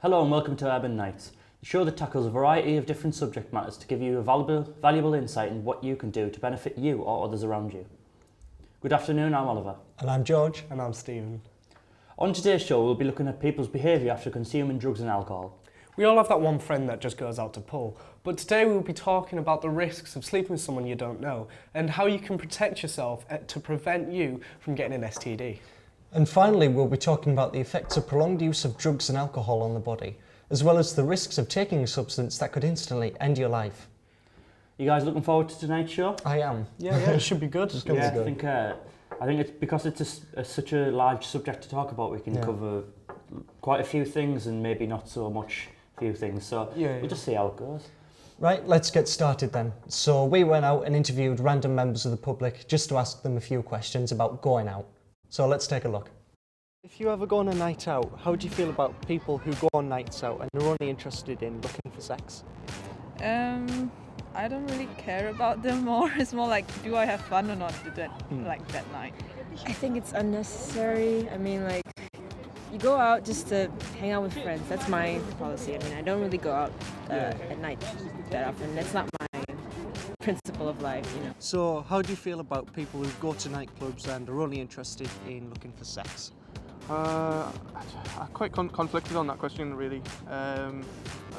Hello and welcome to Urban Nights, the show that tackles a variety of different subject matters to give you a valuable insight in what you can do to benefit you or others around you. Good afternoon, I'm Oliver. And I'm George. And I'm Stephen. On today's show, we'll be looking at people's behaviour after consuming drugs and alcohol. We all have that one friend that just goes out to pull, but today we'll be talking about the risks of sleeping with someone you don't know and how you can protect yourself to prevent you from getting an STD. And finally, we'll be talking about the effects of prolonged use of drugs and alcohol on the body, as well as the risks of taking a substance that could instantly end your life. You guys looking forward to tonight's show? I am. Yeah, it should be good. It's gonna be good. I think it's because it's such a large subject to talk about. We can cover quite a few things and maybe not so much few things. So we'll just see how it goes. Right, let's get started then. So we went out and interviewed random members of the public just to ask them a few questions about going out. So let's take a look. If you ever go on a night out, how do you feel about people who go on nights out and are only interested in looking for sex? I don't really care about them more. It's more like, do I have fun or not that night? I think it's unnecessary. I mean, like, you go out just to hang out with friends. That's my policy. I mean, I don't really go out at night that often. That's not my principle of life, you know. So how do you feel about people who go to nightclubs and are only interested in looking for sex? I'm quite conflicted on that question, really. I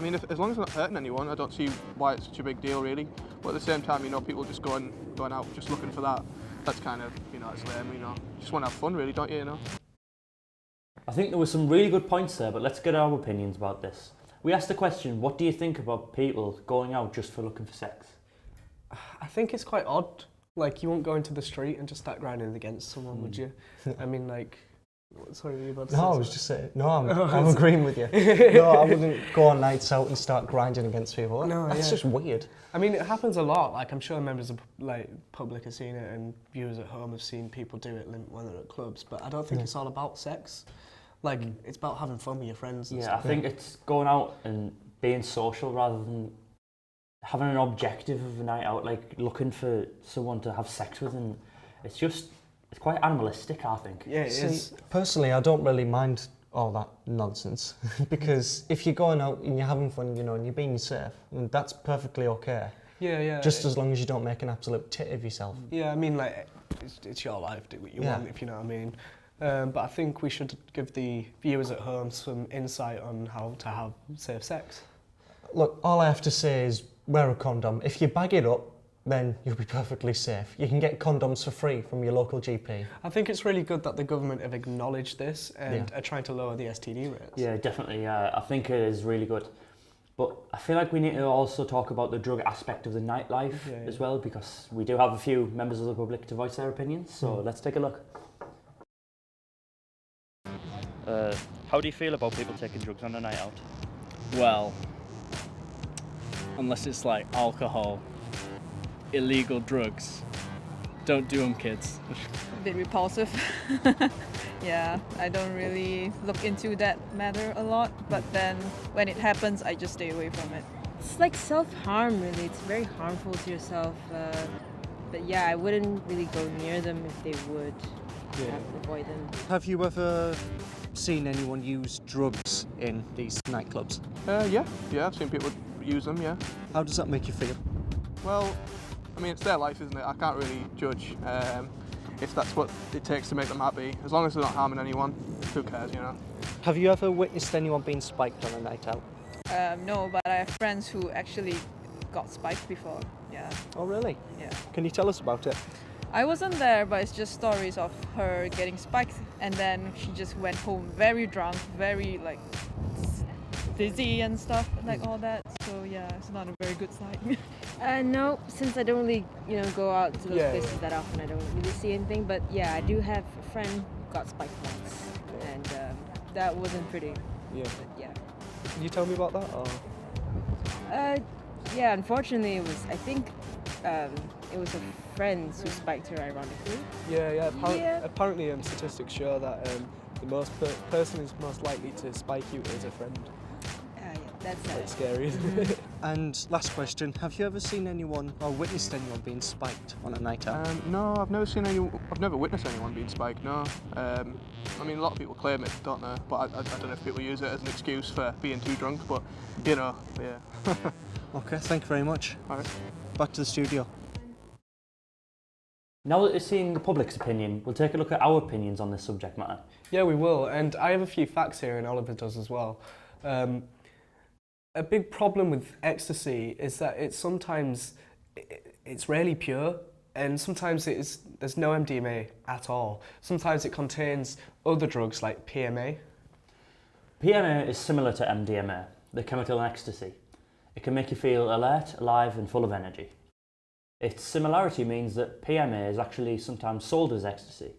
mean, as long as it's not hurting anyone, I don't see why it's such a big deal, really. But at the same time, you know, people just going out just looking for that. That's kind of, you know, it's lame, you know. Just want to have fun, really, don't you, you know? I think there were some really good points there, but let's get our opinions about this. We asked the question, what do you think about people going out just for looking for sex? I think it's quite odd. Like, you won't go into the street and just start grinding against someone, would you? I mean, like... Sorry, were you about to say No, I was just saying, no, I'm agreeing with you. No, I wouldn't go on nights out and start grinding against people. No, That's just weird. I mean, it happens a lot. Like, I'm sure members of public have seen it, and viewers at home have seen people do it when they're at clubs. But I don't think it's all about sex. Like, it's about having fun with your friends. And stuff. I think it's going out and being social rather than having an objective of a night out, like looking for someone to have sex with, and it's quite animalistic, I think. Yeah, it is. Personally, I don't really mind all that nonsense because if you're going out and you're having fun, you know, and you're being safe, and that's perfectly okay. Yeah. Just as long as you don't make an absolute tit of yourself. Yeah, I mean, like, it's your life, do what you want, if you know what I mean. But I think we should give the viewers at home some insight on how to have safe sex. Look, all I have to say is wear a condom. If you bag it up, then you'll be perfectly safe. You can get condoms for free from your local GP. I think it's really good that the government have acknowledged this and are trying to lower the STD rates. Yeah, definitely. I think it is really good. But I feel like we need to also talk about the drug aspect of the nightlife as well, because we do have a few members of the public to voice their opinions. So let's take a look. How do you feel about people taking drugs on a night out? Well, unless it's like alcohol, illegal drugs, don't do them, kids. A bit repulsive. Yeah, I don't really look into that matter a lot, but then when it happens, I just stay away from it. It's like self-harm, really. It's very harmful to yourself. But yeah, I wouldn't really go near them if they would. Avoid them. Have you ever seen anyone use drugs in these nightclubs? Yeah, I've seen people use them, yeah. How does that make you feel? Well, I mean, it's their life, isn't it? I can't really judge if that's what it takes to make them happy. As long as they're not harming anyone, who cares, you know? Have you ever witnessed anyone being spiked on a night out? No, but I have friends who actually got spiked before. Yeah. Oh, really? Yeah. Can you tell us about it? I wasn't there, but it's just stories of her getting spiked, and then she just went home very drunk, very like dizzy and stuff, like all that. So yeah, it's not a very good sign. No, since I don't really, go out to those places that often, I don't really see anything. But yeah, I do have a friend who got spiked once, and that wasn't pretty. Yeah. But yeah. Can you tell me about that? Or? Yeah, unfortunately, I think it was a friend who spiked her, ironically. Apparently, statistics show that the person who's most likely to spike you is a friend. That's Quite it. scary, isn't it? And last question, have you ever seen anyone or witnessed anyone being spiked on a night out? No, I've never witnessed anyone being spiked, no. I mean, a lot of people claim it, don't they? But I don't know if people use it as an excuse for being too drunk, but, you know, yeah. Okay, thank you very much. All right. Back to the studio. Now that we've seen the public's opinion, we'll take a look at our opinions on this subject matter. Yeah, we will. And I have a few facts here, and Oliver does as well. A big problem with ecstasy is that it's rarely pure, and sometimes there's no MDMA at all. Sometimes it contains other drugs like PMA. PMA is similar to MDMA, the chemical in ecstasy. It can make you feel alert, alive and full of energy. Its similarity means that PMA is actually sometimes sold as ecstasy.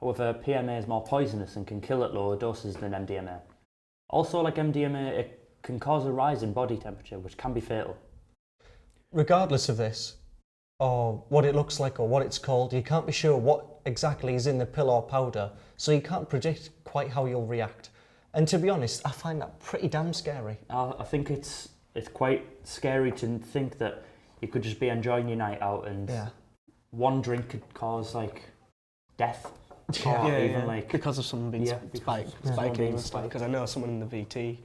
However, PMA is more poisonous and can kill at lower doses than MDMA. Also, like MDMA, it can cause a rise in body temperature, which can be fatal. Regardless of this, or what it looks like or what it's called, you can't be sure what exactly is in the pill or powder, so you can't predict quite how you'll react. And to be honest, I find that pretty damn scary. I think it's quite scary to think that you could just be enjoying your night out and one drink could cause like death. Or even like because of someone being spiking and stuff. spiked. Because I know someone in the VT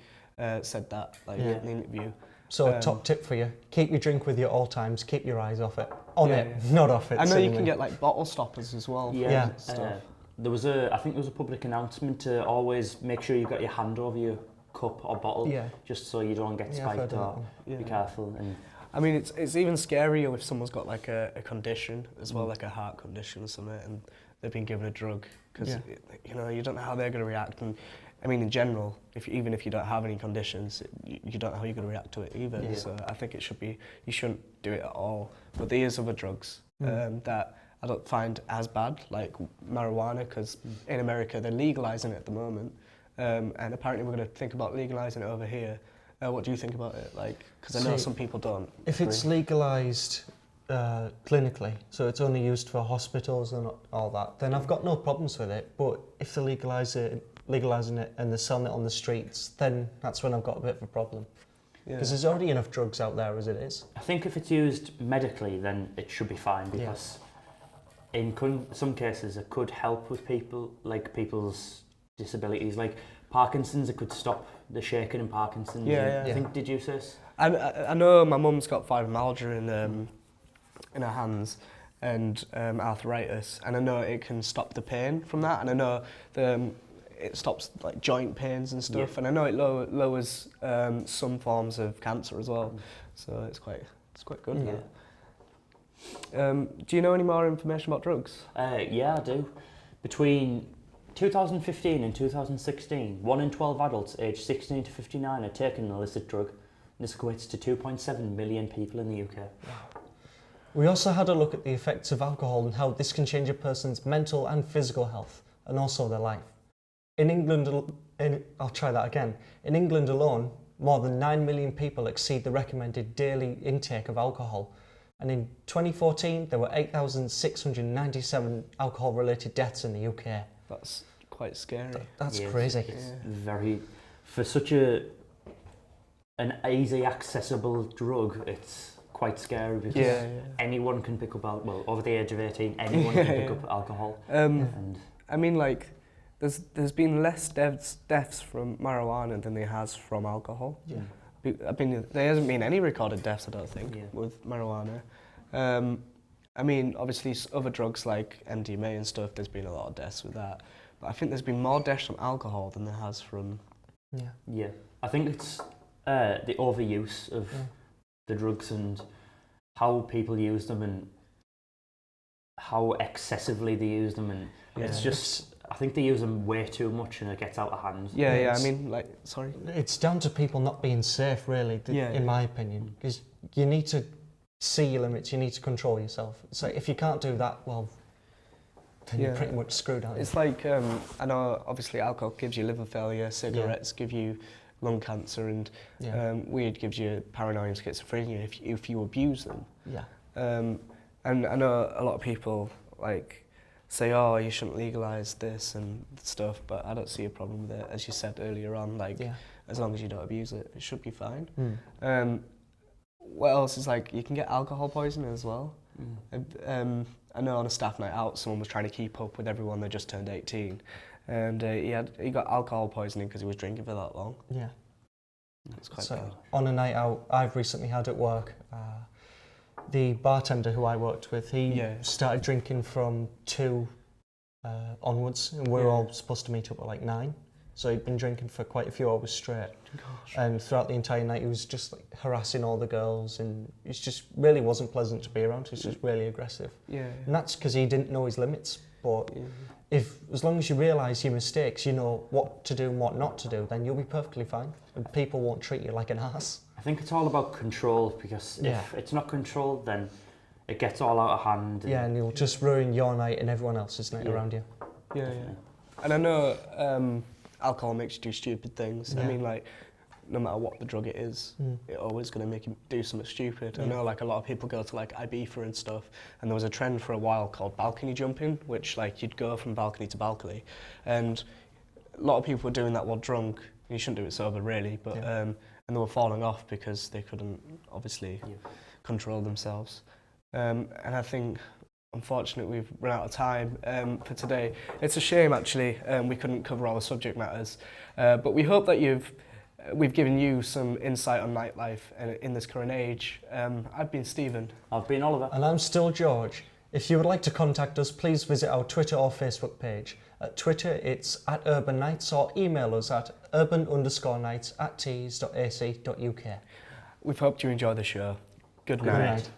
said that in the interview. So top tip for you, keep your drink with you at all times, keep your eyes off it. On it, not off it. I know you seemingly. can get like bottle stoppers as well. Yeah. For stuff. I think there was a public announcement to always make sure you've got your hand over your cup or bottle, just so you don't get spiked or be careful. And I mean, it's even scarier if someone's got like a condition as well, like a heart condition or something, and they've been given a drug, because you know, you don't know how they're going to react. And I mean, in general, even if you don't have any conditions, you don't know how you're going to react to it either. So I think you shouldn't do it at all. But there is other drugs that I don't find as bad, like marijuana, because in America they're legalizing it at the moment, and apparently we're going to think about legalizing it over here. What do you think about it? Like, because I know some people don't. If it's legalised clinically, so it's only used for hospitals and all that, then I've got no problems with it. But if they're legalising it and they're selling it on the streets, then that's when I've got a bit of a problem. Because there's already enough drugs out there as it is. I think if it's used medically, then it should be fine, because in some cases it could help with people's disabilities, like Parkinson's. It could stop the shaking in Parkinson's. I think, did you say this? I know my mum's got fibromyalgia in her hands and arthritis, and I know it can stop the pain from that, and I know it stops like joint pains and stuff, and I know it lowers some forms of cancer as well. So it's quite good. Do you know any more information about drugs? Yeah, I do. Between 2015 and 2016, 1 in 12 adults aged 16 to 59 had taken an illicit drug. This equates to 2.7 million people in the UK. We also had a look at the effects of alcohol and how this can change a person's mental and physical health, and also their life. In England, I'll try that again. In England alone, more than 9 million people exceed the recommended daily intake of alcohol. And in 2014, there were 8,697 alcohol-related deaths in the UK. That's quite scary. That's crazy. It's very, for such an easy accessible drug, it's quite scary, because anyone can pick up alcohol. Well, over the age of 18, anyone can pick up alcohol. And I mean, like, there's been less deaths from marijuana than there has from alcohol. I mean, there hasn't been any recorded deaths, I don't think, with marijuana. I mean, obviously, other drugs like MDMA and stuff, there's been a lot of deaths with that. But I think there's been more deaths from alcohol than there has from... Yeah. I think it's the overuse of the drugs and how people use them and how excessively they use them. And it's just... I think they use them way too much and it gets out of hand. I mean, like, sorry? It's down to people not being safe, really, in my opinion. Because you need to see your limits, you need to control yourself. So if you can't do that, well, then you're pretty much screwed, aren't you? It's like, I know, obviously, alcohol gives you liver failure, cigarettes give you lung cancer, and weed gives you paranoia and schizophrenia if you abuse them. And I know a lot of people, like, say, oh, you shouldn't legalise this and stuff, but I don't see a problem with it, as you said earlier on. Like, as long as you don't abuse it, it should be fine. Mm. What else is like, you can get alcohol poisoning as well. I know on a staff night out, someone was trying to keep up with everyone that just turned 18, and he got alcohol poisoning because he was drinking for that long. Yeah. It's quite So bad. on a night out I've recently had at work, the bartender who I worked with, he started drinking from 2 onwards, and we're all supposed to meet up at like 9. So he'd been drinking for quite a few hours straight. Gosh. And throughout the entire night he was just like harassing all the girls, and it just really wasn't pleasant to be around. He was just really aggressive. Yeah. And that's because he didn't know his limits. But as long as you realise your mistakes, you know what to do and what not to do, then you'll be perfectly fine. And people won't treat you like an ass. I think it's all about control, because if it's not controlled, then it gets all out of hand. Yeah, and you'll just ruin your night and everyone else's night around you. Yeah. And I know alcohol makes you do stupid things. I mean, like, no matter what the drug it is, it's always going to make you do something stupid. I know, like, a lot of people go to, like, Ibiza and stuff, and there was a trend for a while called balcony jumping, which, like, you'd go from balcony to balcony, and a lot of people were doing that while drunk. You shouldn't do it sober, really, but and they were falling off because they couldn't, obviously, control themselves. And I think, unfortunately, we've run out of time for today. It's a shame, actually, we couldn't cover all the subject matters, but we hope that we've given you some insight on nightlife in this current age. I've been Stephen. I've been Oliver. And I'm still George. If you would like to contact us, please visit our Twitter or Facebook page. At Twitter, it's @UrbanNights, or email us at urban_nights@tees.ac.uk. We've hoped you enjoy the show. Good night. Good night.